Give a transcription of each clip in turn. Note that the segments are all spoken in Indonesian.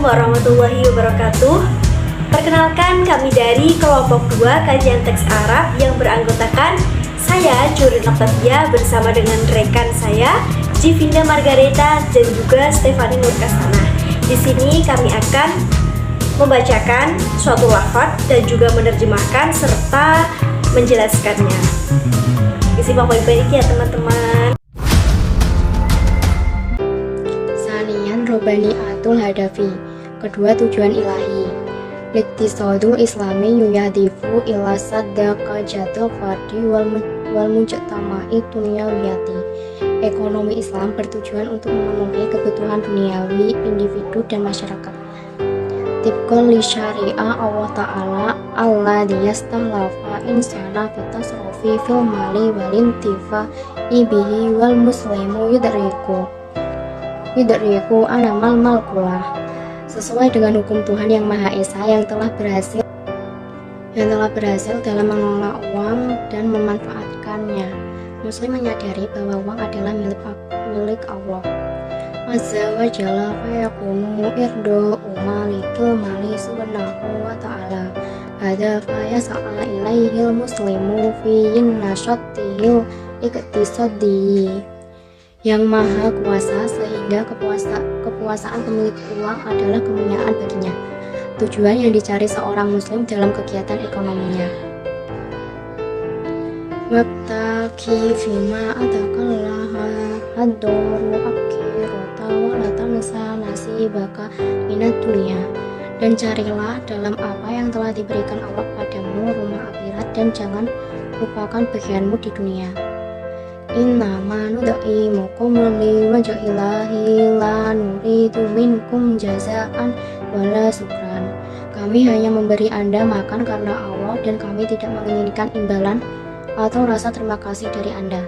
warahmatullahi wabarakatuh. Perkenalkan, kami dari kelompok 2 kajian teks Arab yang beranggotakan saya Jurin Octavia bersama dengan rekan saya Jivinda Margareta dan juga Stefani Nurkasana. Di sini kami akan membacakan suatu lafaz dan juga menerjemahkan serta menjelaskannya. Disimak baik-baik ya teman-teman. Sanian Robaniatul Hadafi, kedua tujuan ilahi. Iktisadul Islami yuyadifu ila sadaqajatil fardi wal mujtama'i dunyawiyati. Ekonomi Islam bertujuan untuk memenuhi kebutuhan duniawi individu dan masyarakat. Tibqan li syari'ah Allah Ta'ala alladhi yastahlafa insana fitasrofi fil mali wal intifa'i bihi wal muslimu yudriku anamal malkulah. Sesuai dengan hukum Tuhan yang Maha Esa yang telah berhasil dalam mengelola uang dan memanfaatkannya. Muslim menyadari bahwa uang adalah milik Allah Azza wa Jalla, fayakunu irdo malikil mali subhanahu wa ta'ala. Hada fayasa'ala ilaihil muslimu fiyin nasyatihil iktisadi, yang maha kuasa, sehingga kekuasaan pemilik uang adalah kemuliaan baginya. Tujuan yang dicari seorang muslim dalam kegiatan ekonominya. Wabtaki fima atakallaha haddoru akhirata walatansa nasibaka minat dunia, dan carilah dalam apa yang telah diberikan Allah padamu rumah akhirat, dan jangan lupakan bagianmu di dunia. Innama nud'imukum liwajhillahi la nuridu minkum jazaan wala syukran. Kami hanya memberi Anda makan karena Allah, dan kami tidak menginginkan imbalan atau rasa terima kasih dari Anda.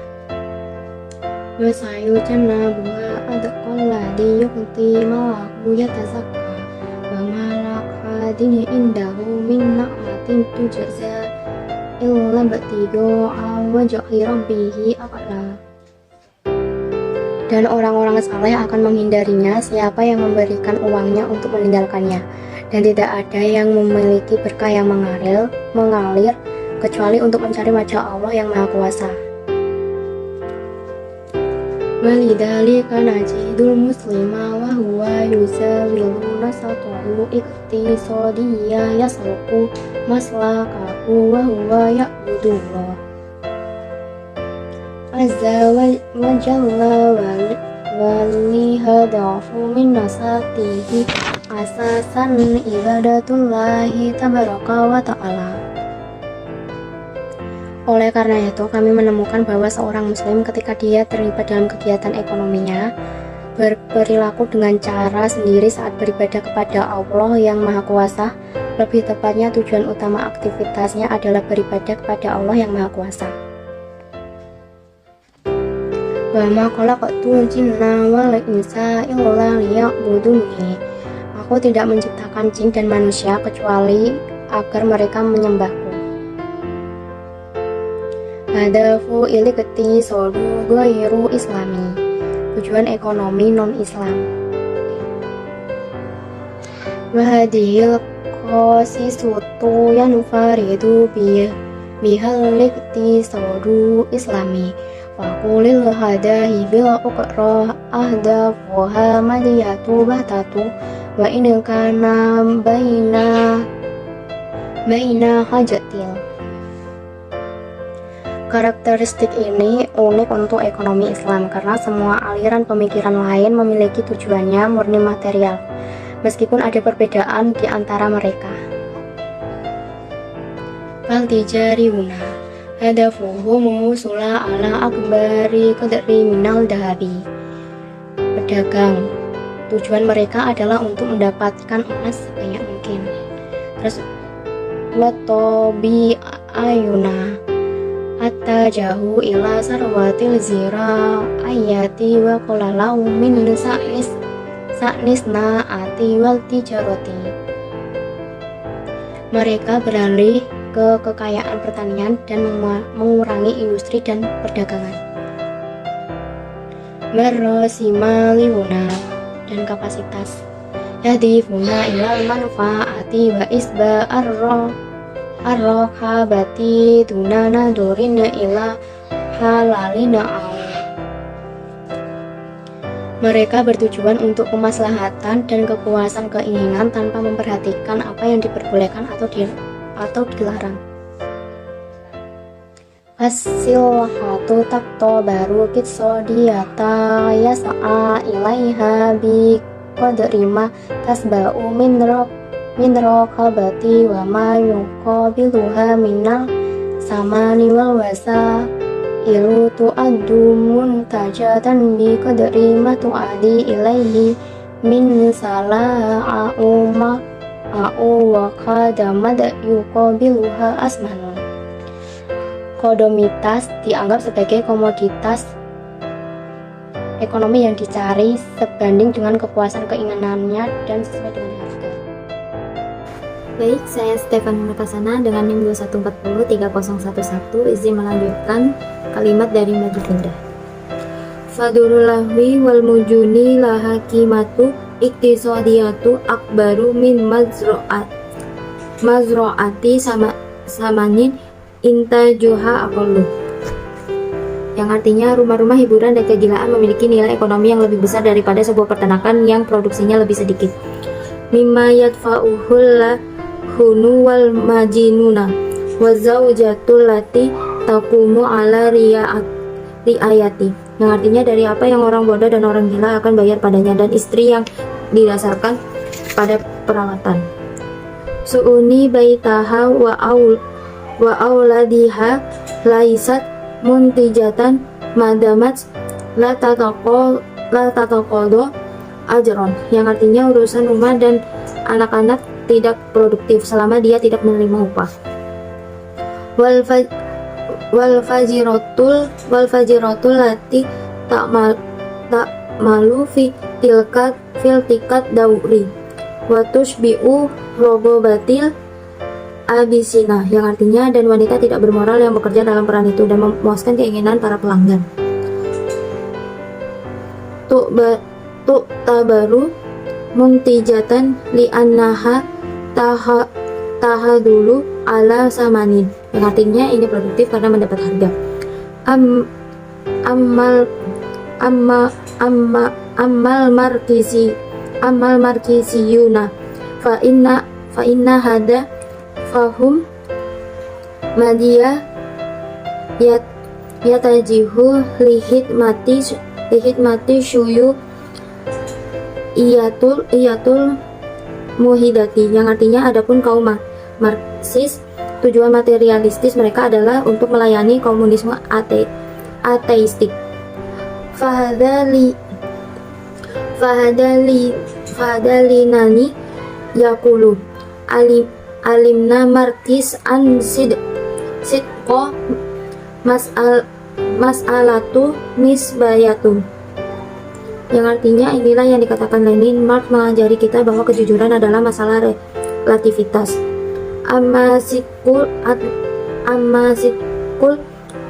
Wasayujannabuha adqalladhi yu'ti malahu yatazakka wa malak hadini indahu min na'matin tujza illa batigo wajhi rabbihi a'la. Dan orang-orang saleh akan menghindarinya siapa yang memberikan uangnya untuk meninggalkannya, dan tidak ada yang memiliki berkah yang mengalir kecuali untuk mencari wajah Allah yang Maha Kuasa. Walidhalika najidul muslima wa huwa yuzawilu nasatuhu iktisadiyya yasluku maslakahu wa huwa ya'budullah azza wa jalla walihadafu min nasatihi asasan ibadatullahi tabaraka wa ta'ala. Oleh karena itu, kami menemukan bahwa seorang muslim ketika dia terlibat dalam kegiatan ekonominya berperilaku dengan cara sendiri saat beribadah kepada Allah yang Maha Kuasa. Lebih tepatnya, tujuan utama aktivitasnya adalah beribadah kepada Allah yang Maha Kuasa. Wa ma khalaqtul jinna wal insa illa liya'buduni. Aku tidak menciptakan jin dan manusia kecuali agar mereka menyembahku. Hadafu iliktisadu ghairu islami, tujuan ekonomi non-Islam. Wahadihil qasisutu yanfaridu bihal iktisadu islami. Waqulil hadahi bil uqra ahdafuha madiyatu bahtatu wa in kana baina hajatil. Karakteristik ini unik untuk ekonomi Islam karena semua aliran pemikiran lain memiliki tujuannya murni material, meskipun ada perbedaan di antara mereka. Fal-tijariyuna hadafuhum usula ala akbari qadri minal dahabi. Pedagang, tujuan mereka adalah untuk mendapatkan emas sebanyak mungkin. Terus watobi ayuna hatta jahu ila sarwatil zira ayati wa qalalau min sa'nisna ati wal tijarati. Mereka beralih ke kekayaan pertanian dan mengurangi industri dan perdagangan. Warrosimaliuna, dan kapasitas. yahdifuna ilal manfaati wa isba arrohabati dunana durina ila halalina au. Mereka bertujuan untuk kemaslahatan dan kepuasan keinginan tanpa memperhatikan apa yang diperbolehkan atau dilarang. As-silhatu takto baru kitsodiyata yas'a ilaiha bi qadri ma tasba'u min raqabati wa ma yuqabiluha minal samani wal wasa ilu tu'addu muntajatan bi qadri ma tu'adi ilaihi min sala'a'u wa qadamad yuqabiluha asmanun. Kodomitas dianggap sebagai komoditas ekonomi yang dicari sebanding dengan kepuasan keinginannya dan sesuai dengan harga. Baik, saya Stefan Nurkasana dengan NIM 2140311 izin melanjutkan kalimat dari Majukindah. Fadurul lahwi wal mujuni lahakimatu iktisodiyatu akbaru min mazro'ati samanin intajuha aqallu, yang artinya rumah-rumah hiburan dan kegilaan memiliki nilai ekonomi yang lebih besar daripada sebuah peternakan yang produksinya lebih sedikit. Mimma yadfa'uhul lahunu wal majinuna wa zawjatul lati taqumu ala riayati, yang artinya dari apa yang orang bodoh dan orang gila akan bayar padanya, dan istri yang didasarkan pada perawatan. Su'uni baitaha wa auladiha laisat muntijatan madamat la tataqodo ajron, yang artinya urusan rumah dan anak-anak tidak produktif selama dia tidak menerima upah. Wal fajiratul lati tak malu fil tikat dauri wa tushbi'u rogobatil abisina, yang artinya dan wanita tidak bermoral yang bekerja dalam peran itu dan memuaskan keinginan para pelanggan. Tabaru muntijatan li'annaha tahadulu ala samanin, yang artinya ini produktif karena mendapat harga. Amal markisiyuna fa inna hada fahum madia yatajihu lihidmati syuyu iyatul muhidati, yang artinya adapun kaum Marxis tujuan materialistis mereka adalah untuk melayani komunisme ateistik. Fahadalinani yakulu alimna markis an sidqo mas'alatu nisbayatu, yang artinya inilah yang dikatakan Lenin. Marx mengajari kita bahwa kejujuran adalah masalah relativitas. Amma sidqul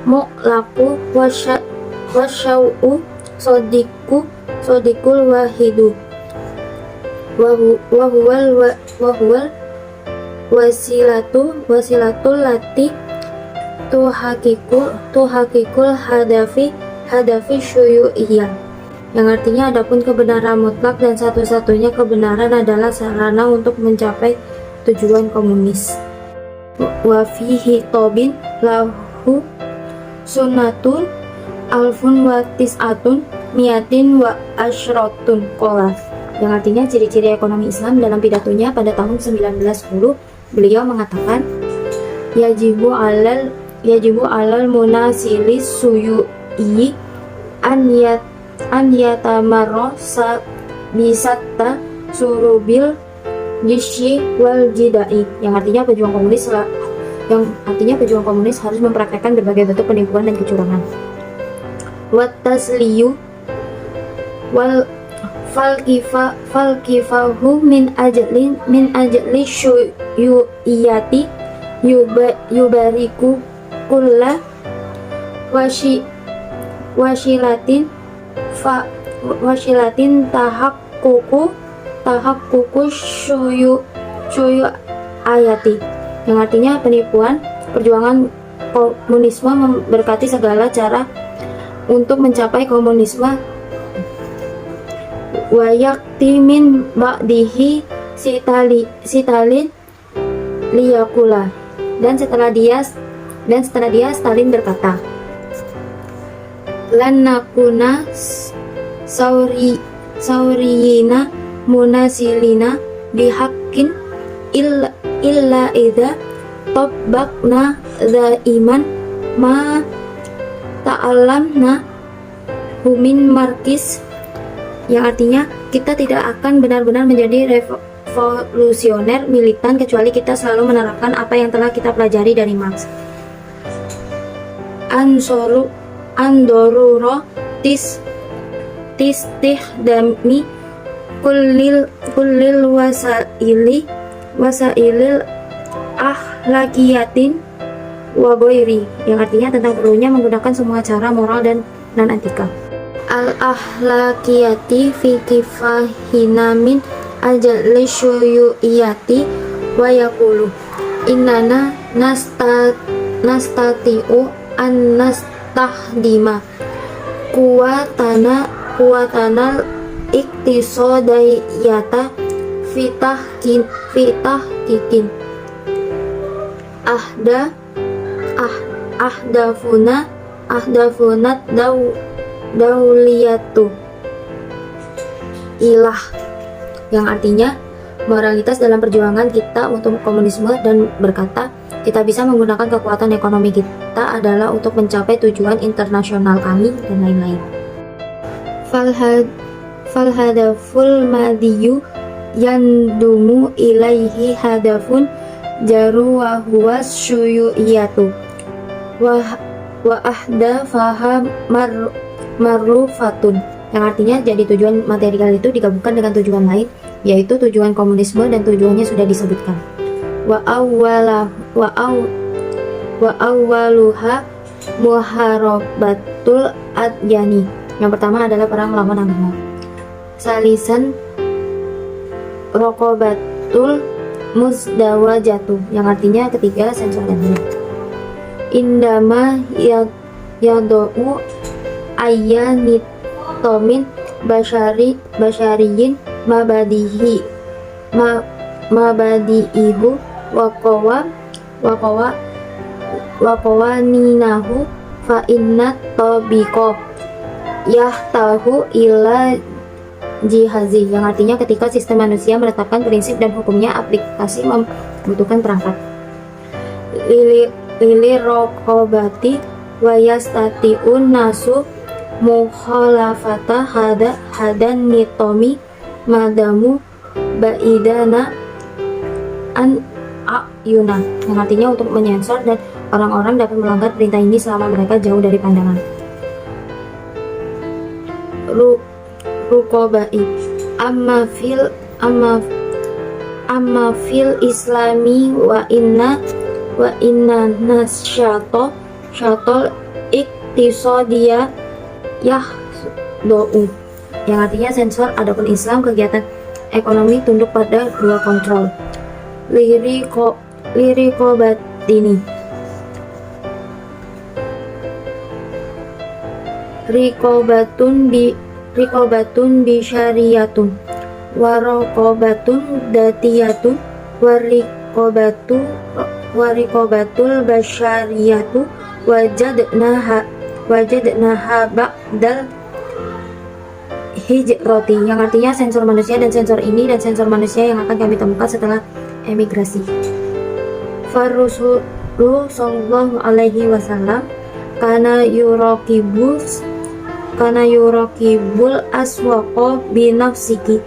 mu'laku wasyau'u sodikul wahidu wahuwal wasilatul lati tuhakikul hadafi syuyu'iyah, yang artinya adapun kebenaran mutlak dan satu-satunya kebenaran adalah sarana untuk mencapai tujuan komunis. Wa fihi tobin lahu sunnatun alfun wa tis'atun miatin wa asyrotun qola, yang artinya ciri-ciri ekonomi Islam. Dalam pidatonya pada tahun 1910 beliau mengatakan yajibu alal munasilis suyu'i an yatamarro bisatta surubil gishi wal jidai, yang artinya pejuang komunis harus mempraktekkan berbagai bentuk penipuan dan kecurangan. Wat tasliyu wal falkifahu min ajli syuyu'iyati yubariku kulla wasilatin tahakkuku syuyu ayati, yang artinya penipuan perjuangan komunisme memberkati segala cara untuk mencapai komunisme. Wayakti min ba'dihi Stalin liyakula, dan setelah dia Stalin berkata, lan nakuna sauriyina munasilina bihaqqin illa idza tabbaqna iman ma ta'allamna humin markis, yang artinya kita tidak akan benar-benar menjadi revolusioner militan kecuali kita selalu menerapkan apa yang telah kita pelajari dari Marx. Andoruro tistihdami kullil wasailil ahlakiyatin wa ghairi, yang artinya tentang perlunya menggunakan semua cara moral dan non-etika. Al-ahlakiyati fi kifahina min ajali syuyuiyati wa yaqulu innana nastati'u an nastahdima kuwatanal iktisadiyata fitahkikin ahdafunat dauliyatu ilah, yang artinya moralitas dalam perjuangan kita untuk komunisme, dan berkata kita bisa menggunakan kekuatan ekonomi kita adalah untuk mencapai tujuan internasional kami dan lain-lain. Falhadaful madiyu yandumu ilaihi hadafun jaru wa huwa syuyuiyatu wa ahdafaha marrufatun, yang artinya jadi tujuan material itu digabungkan dengan tujuan lain, yaitu tujuan komunisme, dan tujuannya sudah disebutkan. Wa awwaluha muharabatul adyani, yang pertama adalah perang melawan agama. Salisan rokobatul muzdawajatu, yang artinya ketiga sensor ganda. Indama yado'u ayyanitomin basyariyin mabadi'ihu waqawa ninahu fa inna tabiqo yahtahu ila jihazi, yang artinya ketika sistem manusia menetapkan prinsip dan hukumnya, aplikasi membutuhkan perangkat. Lili rokobati wayastatiun nasu mukhalafata hadan nitomi madamu baidana an ayuna, yang artinya untuk menyensor dan orang-orang dapat melanggar perintah ini selama mereka jauh dari pandangan. Rukobai amma fil islami wa inna nasyatol iktisodiyah do'u, yang artinya sensor. Adapun Islam, kegiatan ekonomi tunduk pada dua kontrol, lirikobatini, rikobatun bisyariyatun warokobatun datiyatun warikobatul basyariyatu wajadnaha ba'dal hijrati, yang artinya sensor manusia dan sensor ini dan sensor manusia yang akan kami temukan setelah emigrasi. Farrasulullah sallallahu alaihi wasallam kana yuraqibul aswaqa binafsihi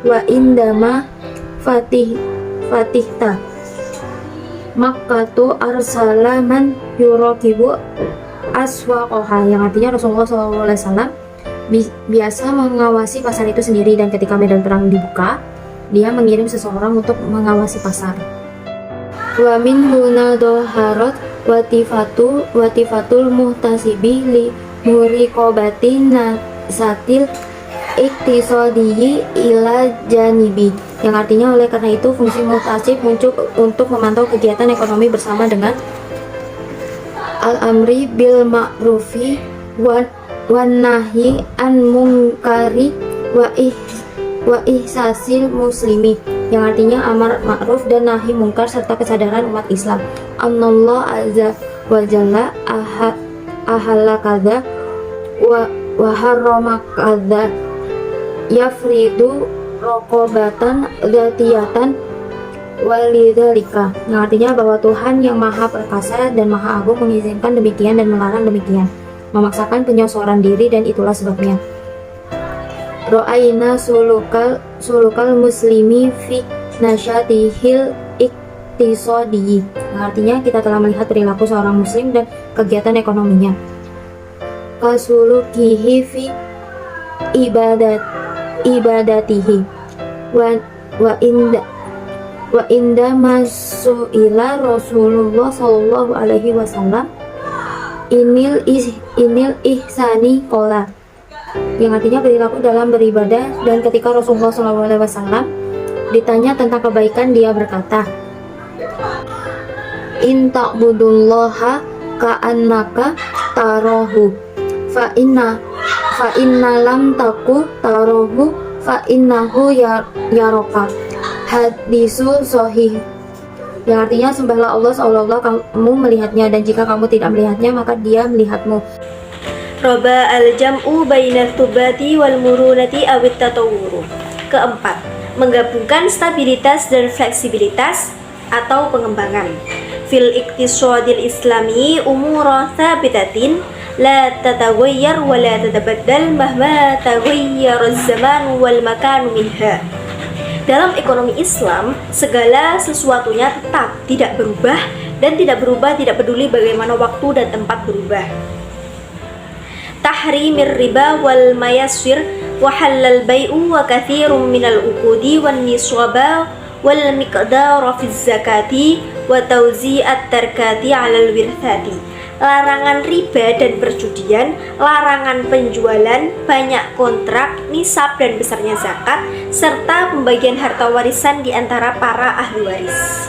wa indama fatihta Makkatu arsala man yuraqibu aswaqaha, yang artinya Rasulullah SAW biasa mengawasi pasar itu sendiri, dan ketika medan perang dibuka, dia mengirim seseorang untuk mengawasi pasar. Wa min huna doharat watifatul muhtasibi li muriqobati nasatil iktisadiyi ila janibi, yang artinya oleh karena itu fungsi muhtasib muncul untuk memantau kegiatan ekonomi bersama dengan al-amri bil ma'rufi wan nahyi an munkari wa ihsasil muslimi, yang artinya amar ma'ruf dan nahi mungkar serta kesadaran umat Islam. Annallah azza wa jalla ahalla kadza wa harrama kadza yafridu raqabatan dzatiyatan walidzalika, yang artinya bahwa Tuhan yang maha perkasa dan maha agung mengizinkan demikian dan melarang demikian, memaksakan penyosoran diri, dan itulah sebabnya Ra'ayna sulukal muslimi fi nasyatihil iktisadi, yang artinya kita telah melihat perilaku seorang muslim dan kegiatan ekonominya. Kasulukihi fi ibadatihi wa inda masuila Rasulullah sallallahu alaihi wasallam inil ihsani qala, yang artinya perilaku dalam beribadah, dan ketika Rasulullah SAW ditanya tentang kebaikan, dia berkata, in ta'budullaha ka'annaka tarahu fa inna lam taku tarahu fa innahu yaraka, hadisu sahih, yang artinya sembahlah Allah seolah-olah kamu melihatnya, dan jika kamu tidak melihatnya maka dia melihatmu. Roba al-jam'u baina thubati wal murunati awit tatawuru. Keempat, menggabungkan stabilitas dan fleksibilitas atau pengembangan. Fil iktisadil islami umura thabitatin la tataghayyar wa la tatabaddal mahma taghayyara az-zaman wal makan minha. Dalam ekonomi Islam, segala sesuatunya tetap tidak berubah dan tidak peduli bagaimana waktu dan tempat berubah. Tahrimir riba wal mayasir wa halal bai'u wa kathirun minal uqudi wan niswaba wal miqdara fiz zakati wa tawzi'at tarkati 'alal wirthati. Larangan riba dan perjudian, larangan penjualan, banyak kontrak, nisab dan besarnya zakat, serta pembagian harta warisan di antara para ahli waris.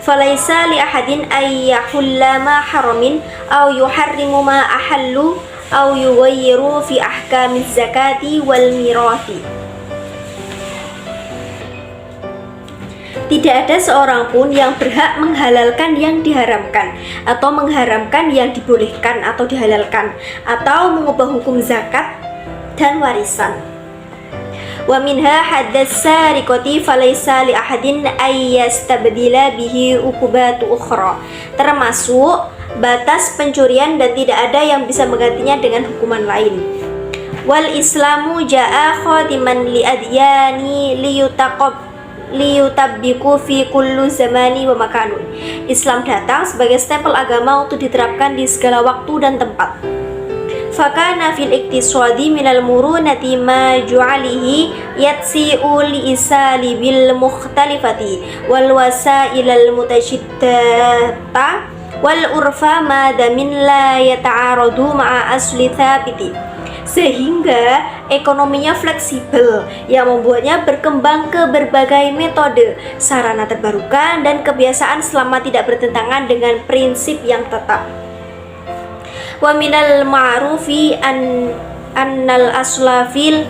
Falaisa li ahadin ay yahulla ma haramin aw yuharrimu ma ahallu aw yughayyiru fi ahkamiz zakati wal mirathi. Tidak ada seorang pun yang berhak menghalalkan yang diharamkan, atau mengharamkan yang dibolehkan atau dihalalkan, atau mengubah hukum zakat dan warisan. Wa minha haddas sariqati falaysa li ahadin ay yastabdila bihi uqubatu ukhra. Termasuk batas pencurian dan tidak ada yang bisa menggantinya dengan hukuman lain. Wal islamu jaa khatiman li adyani liyutabbiqu fi kullu zamani wa makanun. Islam datang sebagai stempel agama untuk diterapkan di segala waktu dan tempat. Fakana fil iktisadi minal murunati ma ju'alihi yatsi'u li isali bil mukhtalifati wal wasailal mutashiddata wal urfa ma damin la yata'aradu ma'a asli thabiti. Sehingga ekonominya fleksibel yang membuatnya berkembang ke berbagai metode, sarana terbarukan, dan kebiasaan selama tidak bertentangan dengan prinsip yang tetap. Wa minal ma'rufi annal asla fil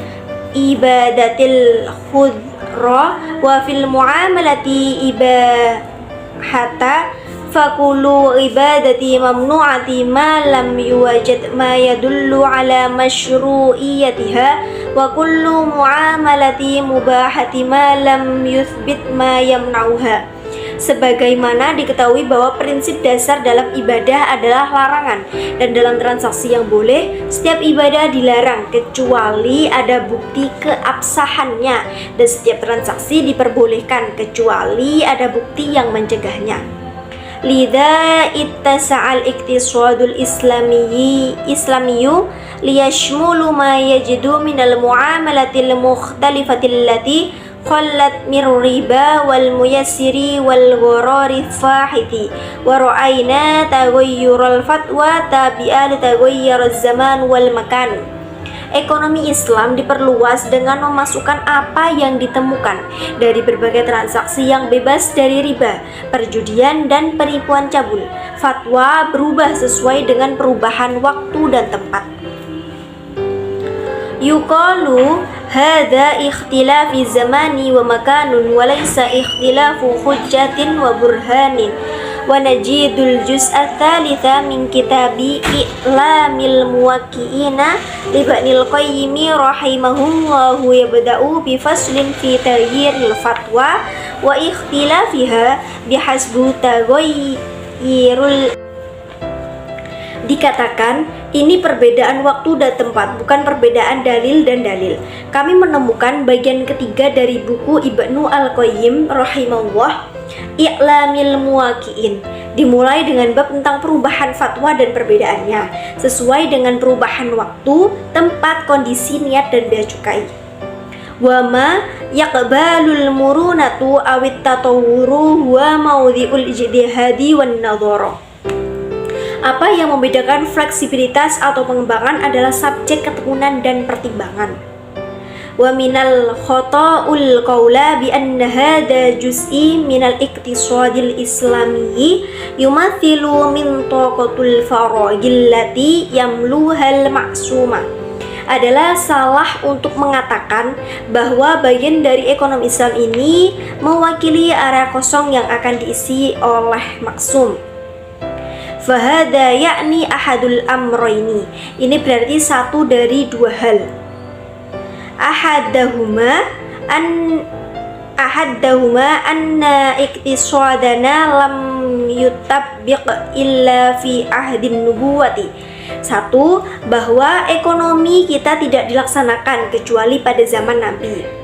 ibadatil khudra wa fil muamalati ibahata fakulu ibadati mamnu'ati ma lam yuwajad ma yadullu ala masyru'iyatiha wa kullu muamalati mubahati ma lam yuthbit ma yamna'uha. Sebagaimana diketahui bahwa prinsip dasar dalam ibadah adalah larangan, dan dalam transaksi yang boleh, setiap ibadah dilarang kecuali ada bukti keabsahannya, dan setiap transaksi diperbolehkan kecuali ada bukti yang mencegahnya. Lidha ittasa'al iktisadul islamiyyu liyashmulu ma yajidu minal muamalatil mukhtalifatil lati khallat mir riba wal muyassiri wal ghurari fahiti wa ra'ayna taghayyural fatwa tabi'a li taghayyuraz zaman wal makan. ekonomi Islam diperluas dengan memasukkan apa yang ditemukan dari berbagai transaksi yang bebas dari riba, perjudian, dan penipuan cabul. Fatwa berubah sesuai dengan perubahan waktu dan tempat. Yuqalu hadza ikhtilafi zamani wa makanun wa laysa ikhtilafu hujjatin wa burhanin. Wa najidul juz'a tsalitsa min kitabi I'lamil Muwaqqi'ina li Ibnil Qayyim rahimahullahu yabda'u bi faslin fi taghyiril fatwa wa ikhtilafiha bihasbu taghayyirul. Dikatakan ini perbedaan waktu dan tempat, bukan perbedaan dalil dan dalil. Kami menemukan bagian ketiga dari buku Ibnu Al-Qayyim rahimahullah, I'lamil Muwaqqi'in, dimulai dengan bab tentang perubahan fatwa dan perbedaannya sesuai dengan perubahan waktu, tempat, kondisi, niat, dan bea cukai. Wa ma yaqbalul murunatu awit tatawwuru wa mawdhi'ul ijtihadi wan nadhara. Apa yang membedakan fleksibilitas atau pengembangan adalah subjek, ketekunan, dan pertimbangan. Wa minal khata'ul qawla bi anna hadha juz'i minal iqtisadil islamiyyi yumathilu min taqatul faragil lati yamluhal ma'suma. Adalah salah untuk mengatakan bahwa bagian dari ekonomi Islam ini mewakili area kosong yang akan diisi oleh maksum. Fahada yakni ahadul amroini. Ini berarti satu dari dua hal. Ahadahuma anna iktisadana lam yutabbiq illa fi ahdin nubuwati. Satu, bahwa ekonomi kita tidak dilaksanakan kecuali pada zaman Nabi.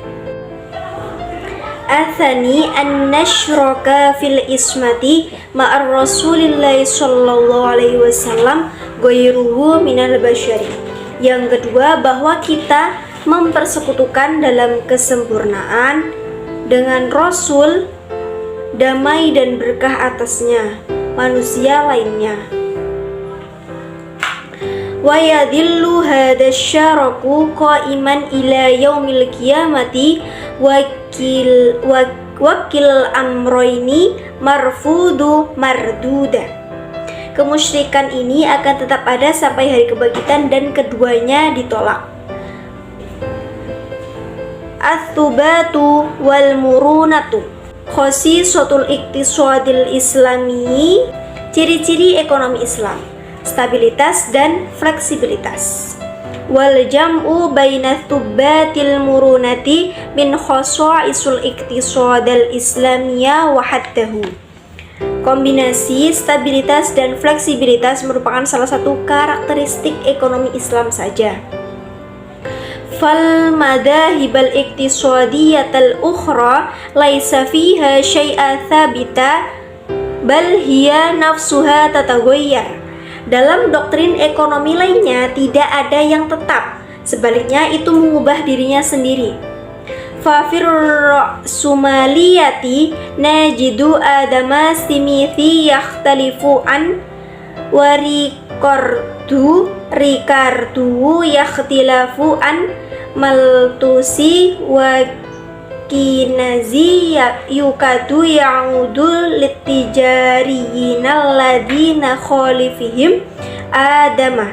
Atsani an-nashraka fil ismati ma'ar Rasulillahi sallallahu alaihi wasallam ghairuhu minal basyari. Yang kedua, bahwa kita mempersekutukan dalam kesempurnaan dengan Rasul, damai dan berkah atasnya, manusia lainnya. Wa yadillu hadha syaraku qa'iman ila yaumil qiyamati wakil amroini marfudu marduda. Kemusyrikan ini akan tetap ada sampai hari kebangkitan dan keduanya ditolak. Ats-tsubatu wal murunatu khasisatul iqtisadil islami. Ciri-ciri ekonomi Islam: stabilitas dan fleksibilitas. Wal jam'u baina tsubbatil murunati min khasaisul iqtisadil islamiyya wa haddahu. Kombinasi stabilitas dan fleksibilitas merupakan salah satu karakteristik ekonomi Islam saja. Fal madahibal iqtisadiyatal ukhra laisa fiha syai'a thabita bal hiya nafsuha tataghayyar. Dalam doktrin ekonomi lainnya tidak ada yang tetap, sebaliknya itu mengubah dirinya sendiri. Fafir sumaliyati najidu adama simithi yakhtalifu an wa rikardu yakhtilafu an maltusi wa kinazi yukadu ya'udu litijariyina alladina khalifihim adama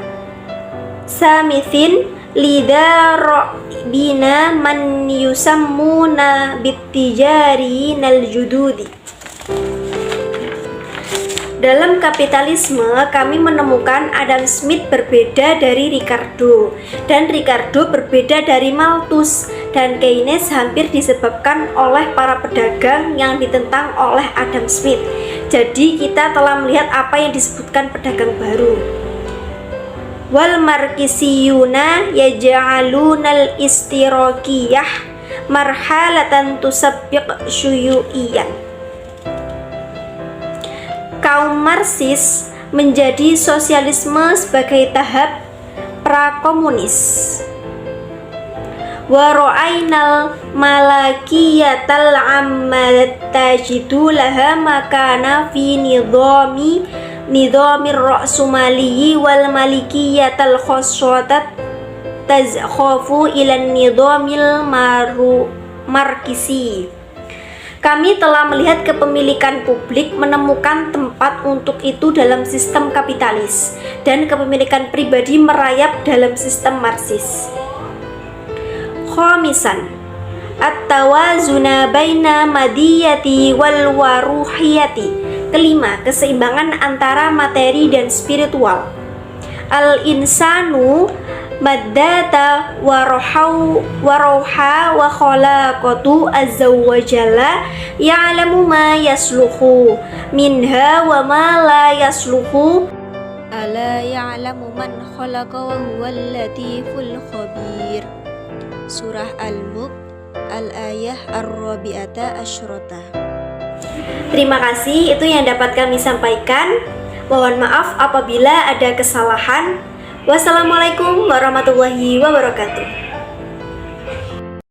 samithin lidarobina man yusammuna bittijariyina aljududi. Dalam kapitalisme, kami menemukan Adam Smith berbeda dari Ricardo, dan Ricardo berbeda dari Malthus, dan Keynes hampir disebabkan oleh para pedagang yang ditentang oleh Adam Smith. Jadi kita telah melihat apa yang disebutkan pedagang baru. Wal markisiyuna yaj'alunal istiraqiyah marhalatan tusabbiq syuyu'iyan. Kaum Marxis menjadi sosialisme sebagai tahap prakomunis. Wa ra'ainal malakiyatal ammat tajidu laha makana fi nidhamir ra'sumaliyyi wal malikiyatal khassatat tazkhafu ilan nidhamil markisi. Kami telah melihat kepemilikan publik menemukan tempat untuk itu dalam sistem kapitalis dan kepemilikan pribadi merayap dalam sistem Marxis. Khamisan, at-tawazuna baina madiyati wal waruhiyati. Kelima, keseimbangan antara materi dan spiritual. Al-insanu maddata waroha wa khalaqatu azza wa jalla ya'lamu ma yasluhu minha wa ma la yasluhu ala ya'lamu man khalaqa wa huwal latiful khabir. Surah Al-Mulk Al-Ayah Ar-Rabi'ata Asyrota. Terima kasih, itu yang dapat kami sampaikan. Mohon maaf apabila ada kesalahan. Wassalamualaikum warahmatullahi wabarakatuh.